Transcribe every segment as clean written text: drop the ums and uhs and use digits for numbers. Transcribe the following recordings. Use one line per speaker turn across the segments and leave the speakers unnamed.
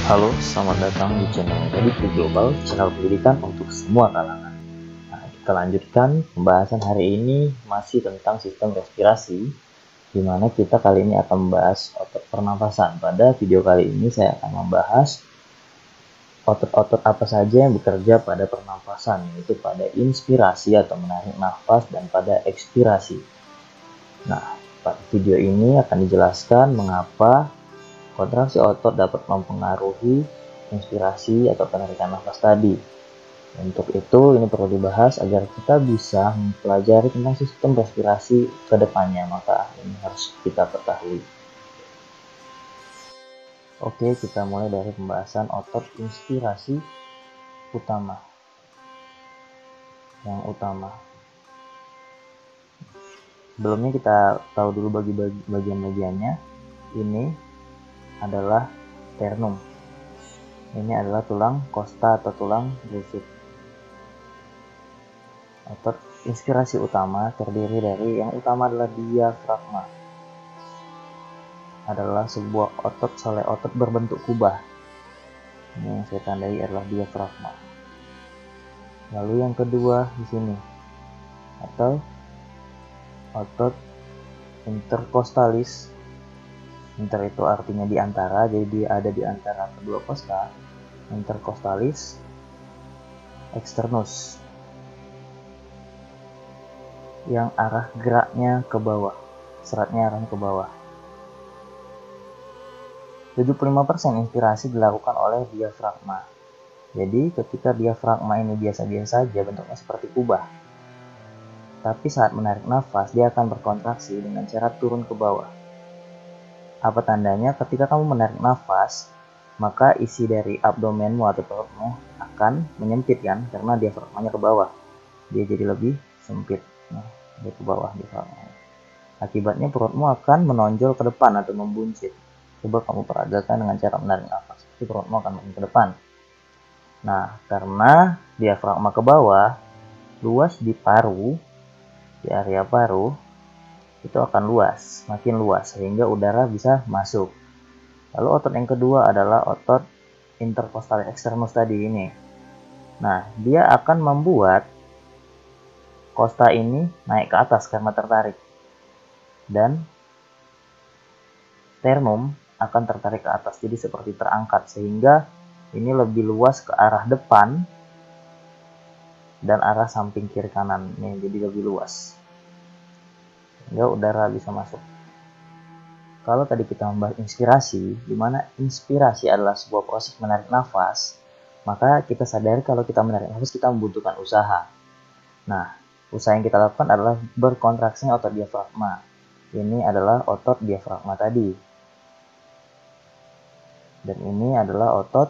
Halo, selamat datang di channel Ready Global, channel pendidikan untuk semua kalangan. Nah, kita lanjutkan pembahasan hari ini masih tentang sistem respirasi, di mana kita kali ini akan membahas otot pernafasan. Pada video kali ini saya akan membahas otot-otot apa saja yang bekerja pada pernafasan, yaitu pada inspirasi atau menarik nafas dan pada ekspirasi. Nah, pada video ini akan dijelaskan mengapa kontraksi otot dapat mempengaruhi inspirasi atau penarikan nafas tadi. Untuk itu, ini perlu dibahas agar kita bisa mempelajari tentang sistem respirasi ke depannya, maka ini harus kita ketahui. Oke, kita mulai dari pembahasan otot inspirasi utama. Yang utama. Sebelumnya kita tahu dulu bagian-bagiannya. Ini adalah sternum. Ini adalah tulang costa atau tulang rusuk. Otot inspirasi utama terdiri dari yang utama adalah diafragma. Adalah sebuah otot otot berbentuk kubah. Ini yang saya tandai adalah diafragma. Lalu yang kedua di sini atau otot intercostalis. Inter itu artinya di antara, jadi dia ada di antara kedua costa. Intercostalis externus, yang arah geraknya ke bawah, seratnya arahnya ke bawah. 75% inspirasi dilakukan oleh diafragma. Jadi ketika diafragma ini biasa-biasa saja, bentuknya seperti kubah. Tapi saat menarik nafas, dia akan berkontraksi dengan cara turun ke bawah. Apa tandanya? Ketika kamu menarik nafas, maka isi dari abdomenmu atau perutmu akan menyempit kan, karena diafragmanya ke bawah. Dia jadi lebih sempit. Nah, dia ke bawah diafragmanya. Akibatnya perutmu akan menonjol ke depan atau membuncit. Coba kamu peragakan dengan cara menarik nafas. Jadi perutmu akan makin ke depan. Nah, karena diafragma ke bawah, luas di paru, di area paru, itu akan luas, makin luas, sehingga udara bisa masuk. Lalu otot yang kedua adalah otot intercostalis externus tadi ini. Nah, dia akan membuat costa ini naik ke atas karena tertarik. Dan sternum akan tertarik ke atas, jadi seperti terangkat, sehingga ini lebih luas ke arah depan dan arah samping kiri kanan. Ini jadi lebih luas, sehingga udara bisa masuk. Kalau tadi kita membahas inspirasi, di mana inspirasi adalah sebuah proses menarik nafas, maka kita sadari kalau kita menarik nafas kita membutuhkan usaha. Nah, usaha yang kita lakukan adalah berkontraksinya otot diafragma. Ini adalah otot diafragma tadi. Dan ini adalah otot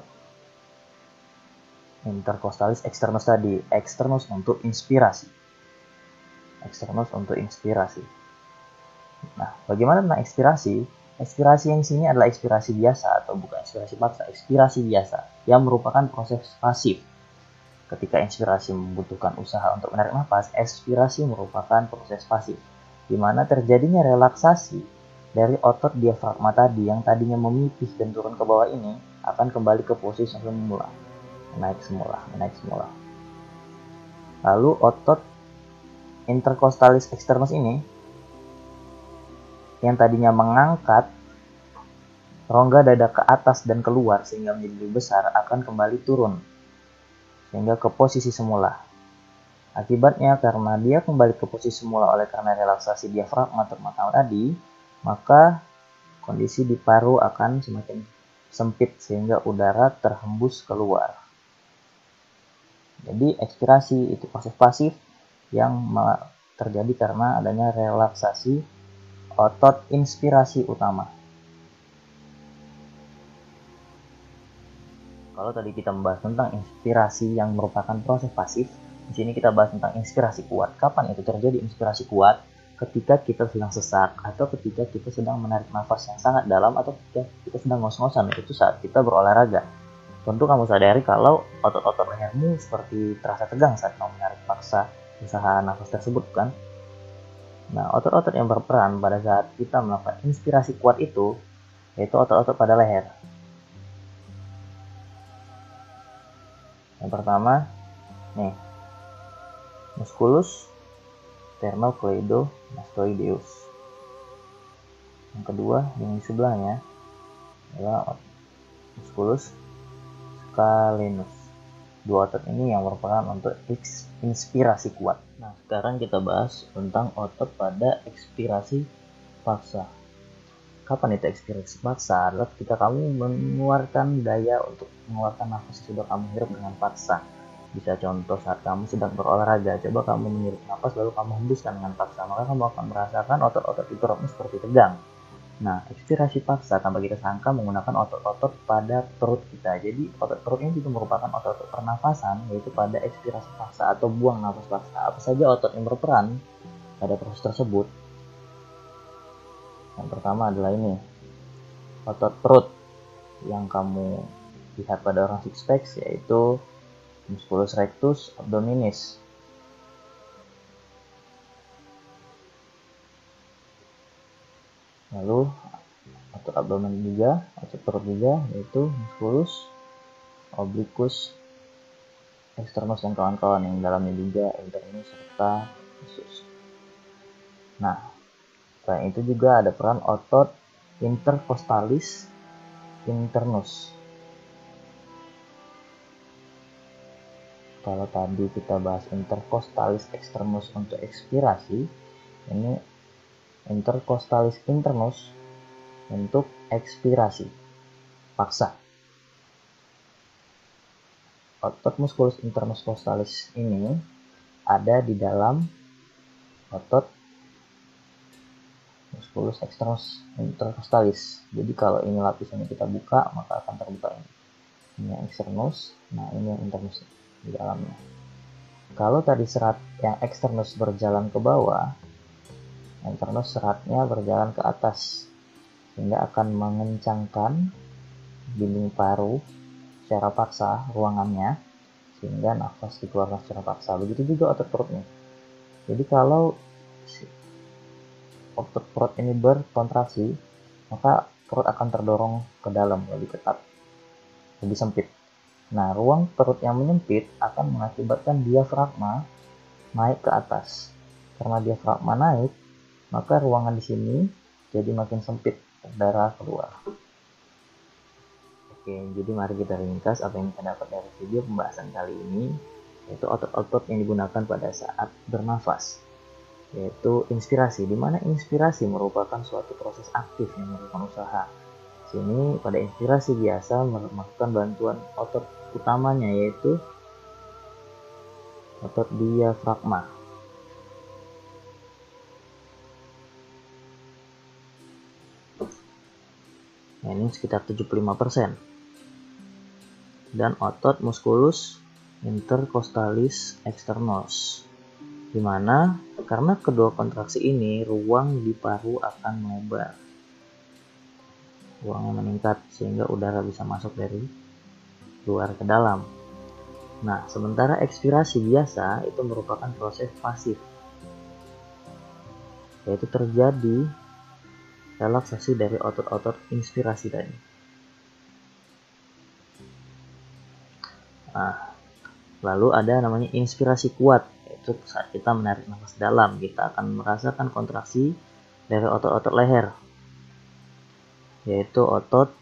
intercostalis externus tadi. Externus untuk inspirasi. Externus untuk inspirasi. Nah, bagaimana tentang ekspirasi? Ekspirasi yang sini adalah ekspirasi biasa atau bukan ekspirasi paksa, ekspirasi biasa yang merupakan proses pasif. Ketika inspirasi membutuhkan usaha untuk menarik nafas, ekspirasi merupakan proses pasif, di mana terjadinya relaksasi dari otot diafragma tadi yang tadinya memipih dan turun ke bawah ini akan kembali ke posisi semula, menaik semula. Lalu otot intercostalis externus ini yang tadinya mengangkat rongga dada ke atas dan keluar sehingga menjadi lebih besar akan kembali turun sehingga ke posisi semula. Akibatnya karena dia kembali ke posisi semula oleh karena relaksasi diafragma terutama tadi, maka kondisi di paru akan semakin sempit sehingga udara terhembus keluar. Jadi ekspirasi itu proses pasif yang terjadi karena adanya relaksasi otot inspirasi utama. Kalau tadi kita membahas tentang inspirasi yang merupakan proses pasif, di sini kita bahas tentang inspirasi kuat. Kapan itu terjadi inspirasi kuat? Ketika kita sedang sesak, atau ketika kita sedang menarik nafas yang sangat dalam, atau ketika kita sedang ngos-ngosan, itu saat kita berolahraga. Tentu kamu sadari kalau otot-otot lehermu seperti terasa tegang saat kamu menarik paksa usaha nafas tersebut, kan? Nah, otot-otot yang berperan pada saat kita melakukan inspirasi kuat itu, yaitu otot-otot pada leher. Yang pertama, nih, musculus sternocleidomastoideus. Yang kedua, yang di sebelahnya adalah musculus scalenus. Dua otot ini yang merupakan untuk inspirasi kuat. Nah, sekarang kita bahas tentang otot pada ekspirasi paksa. Kapan itu ekspirasi paksa? Adalah ketika kamu mengeluarkan daya untuk mengeluarkan nafas yang sudah kamu hirup dengan paksa. Bisa contoh saat kamu sedang berolahraga, coba kamu menghirup nafas lalu kamu hembuskan dengan paksa, maka kamu akan merasakan otot-otot di perutmu seperti tegang. Nah, ekspirasi paksa tanpa kita sangka menggunakan otot-otot pada perut kita. Jadi, otot perut ini juga merupakan otot-otot pernafasan, yaitu pada ekspirasi paksa atau buang nafas paksa. Apa saja otot yang berperan pada proses tersebut? Yang pertama adalah ini, otot perut yang kamu lihat pada orang six pack, yaitu musculus rectus abdominis. Lalu otot abdomen juga, otot perut juga, yaitu musculus obliquus externus dan kawan-kawan, yang dalamnya juga internus serta usus. Nah, selain itu juga ada peran otot intercostalis internus. Kalau tadi kita bahas intercostalis externus untuk ekspirasi, ini intercostalis internus untuk ekspirasi paksa. Otot musculus internus costalis ini ada di dalam otot musculus externus intercostalis. Jadi kalau ini lapisannya kita buka, maka akan terbuka ini. Ini yang externus, nah ini yang internus di dalamnya. Kalau tadi serat yang externus berjalan ke bawah, internus seratnya berjalan ke atas, sehingga akan mengencangkan dinding paru secara paksa ruangannya, sehingga nafas dikeluarkan secara paksa. Begitu juga otot perutnya. Jadi kalau otot perut ini berkontraksi, maka perut akan terdorong ke dalam lebih ketat, lebih sempit. Nah, ruang perut yang menyempit akan mengakibatkan diafragma naik ke atas. Karena diafragma naik, maka ruangan di sini jadi makin sempit, darah keluar. Oke, jadi mari kita ringkas apa yang kita dapat dari video pembahasan kali ini, yaitu otot-otot yang digunakan pada saat bernafas, yaitu inspirasi, di mana inspirasi merupakan suatu proses aktif yang merupakan usaha. Sini pada inspirasi biasa melakukan bantuan otot utamanya, yaitu otot diafragma. Nah, ini sekitar 75%. Dan otot musculus intercostalis externus, dimana karena kedua kontraksi ini ruang di paru akan melebar, ruangnya meningkat sehingga udara bisa masuk dari luar ke dalam. Nah, sementara ekspirasi biasa itu merupakan proses pasif, yaitu terjadi relaksasi dari otot-otot inspirasi tadi. Nah, lalu ada namanya inspirasi kuat, yaitu saat kita menarik nafas dalam, kita akan merasakan kontraksi dari otot-otot leher, yaitu otot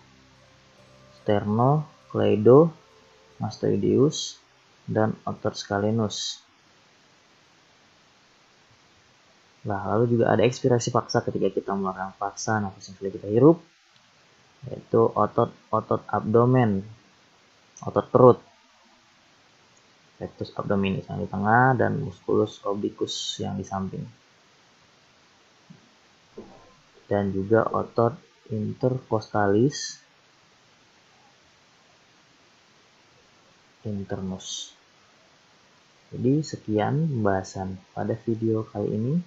sternocleidomastoideus dan otot scalenus. Nah, lalu juga ada ekspirasi paksa ketika kita mengeluarkan paksa nafas yang sudah kita hirup, yaitu otot abdomen, otot perut, rectus abdominis yang di tengah dan musculus obliquus yang di samping. Dan juga otot intercostalis internus. Jadi sekian pembahasan pada video kali ini.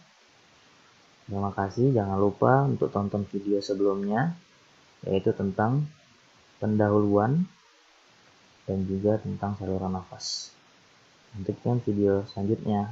Terima kasih, jangan lupa untuk tonton video sebelumnya, yaitu tentang pendahuluan dan juga tentang saluran nafas. Nantikan video selanjutnya.